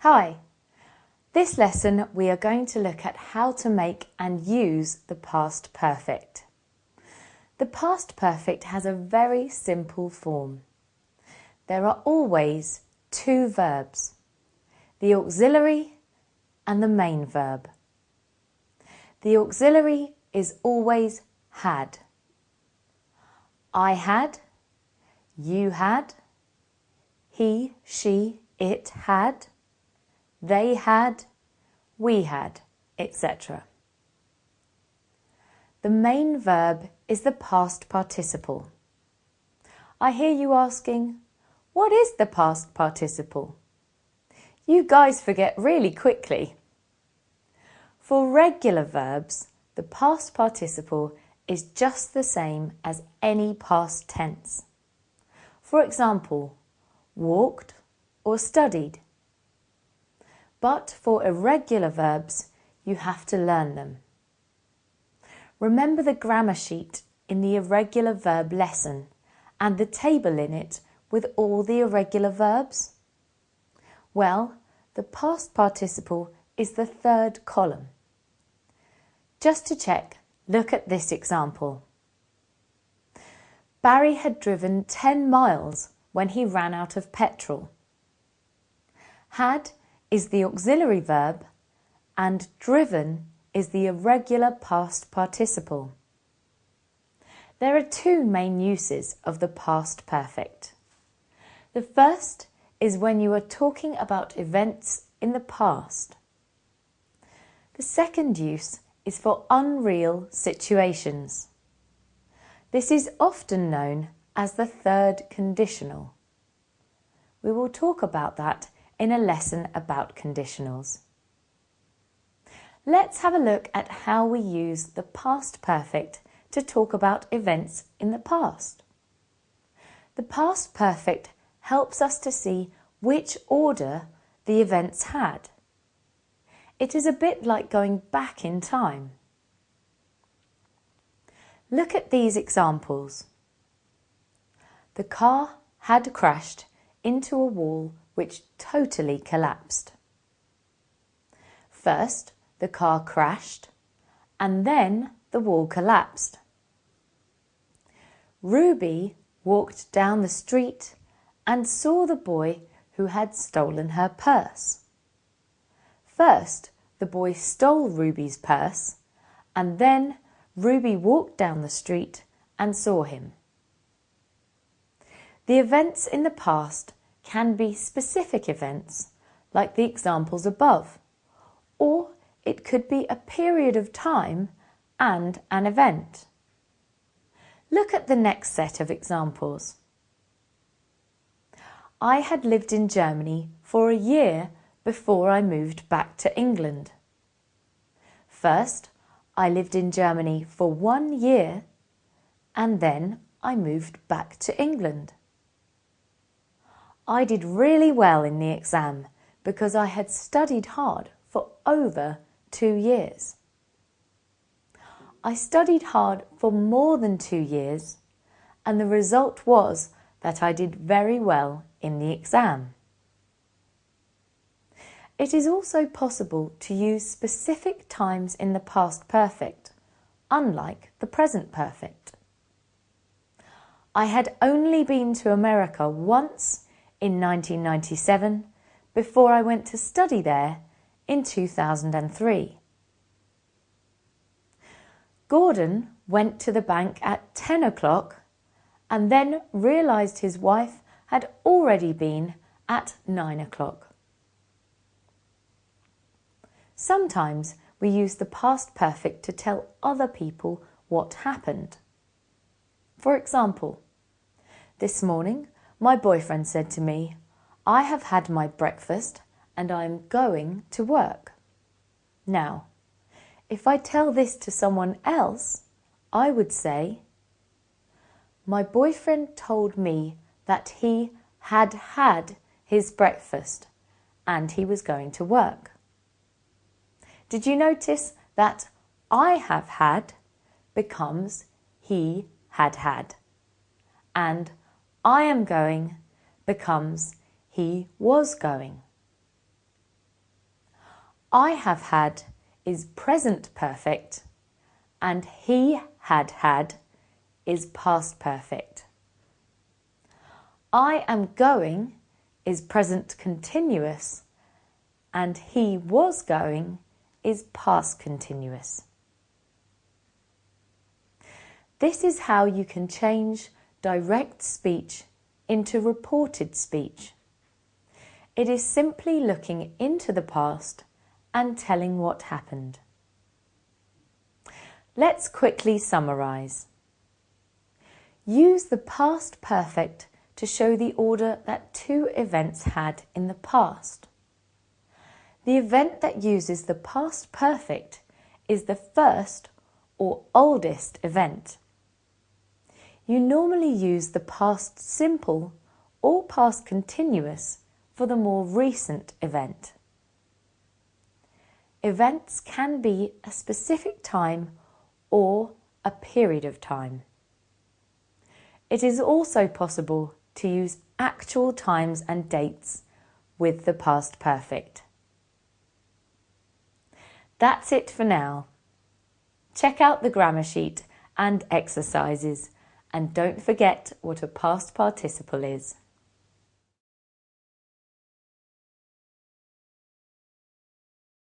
Hi! This lesson we are going to look at how to make and use the past perfect. The past perfect has a very simple form. There are always two verbs, the auxiliary and the main verb. The auxiliary is always had. I had, you had, he, she, it had, they had, we had, etc. The main verb is the past participle. I hear you asking, what is the past participle? You guys forget really quickly. For regular verbs, the past participle is just the same as any past tense. For example, walked or studied. But for irregular verbs, you have to learn them. Remember the grammar sheet in the irregular verb lesson and the table in it with all the irregular verbs? Well, the past participle is the third column. Just to check, look at this example. Barry had driven 10 miles when he ran out of petrol. Had is the auxiliary verb and driven is the irregular past participle. There are two main uses of the past perfect. The first is when you are talking about events in the past. The second use is for unreal situations. This is often known as the third conditional. We will talk about that in a lesson about conditionals. Let's have a look at how we use the past perfect to talk about events in the past. The past perfect helps us to see which order the events had. It is a bit like going back in time. Look at these examples. The car had crashed into a wall which totally collapsed. First, the car crashed and then the wall collapsed. Ruby walked down the street and saw the boy who had stolen her purse. First, the boy stole Ruby's purse and then Ruby walked down the street and saw him. The events in the past can be specific events, like the examples above, or it could be a period of time and an event. Look at the next set of examples. I had lived in Germany for a year before I moved back to England. First, I lived in Germany for 1 year and then I moved back to England. I did really well in the exam because I had studied hard for over 2 years. I studied hard for more than 2 years and the result was that I did very well in the exam. It is also possible to use specific times in the past perfect, unlike the present perfect. I had only been to America once in 1997 before I went to study there in 2003. Gordon went to the bank at 10 o'clock and then realised his wife had already been at 9 o'clock. Sometimes we use the past perfect to tell other people what happened. For example, this morning my boyfriend said to me, I have had my breakfast and I am going to work. Now, if I tell this to someone else, I would say, my boyfriend told me that he had had his breakfast and he was going to work. Did you notice that I have had becomes he had had and I am going becomes he was going? I have had is present perfect and he had had is past perfect. I am going is present continuous and he was going is past continuous. This is how you can change direct speech into reported speech. It is simply looking into the past and telling what happened. Let's quickly summarise. Use the past perfect to show the order that two events had in the past. The event that uses the past perfect is the first or oldest event. You normally use the past simple or past continuous for the more recent event. Events can be a specific time or a period of time. It is also possible to use actual times and dates with the past perfect. That's it for now. Check out the grammar sheet and exercises, and don't forget what a past participle is.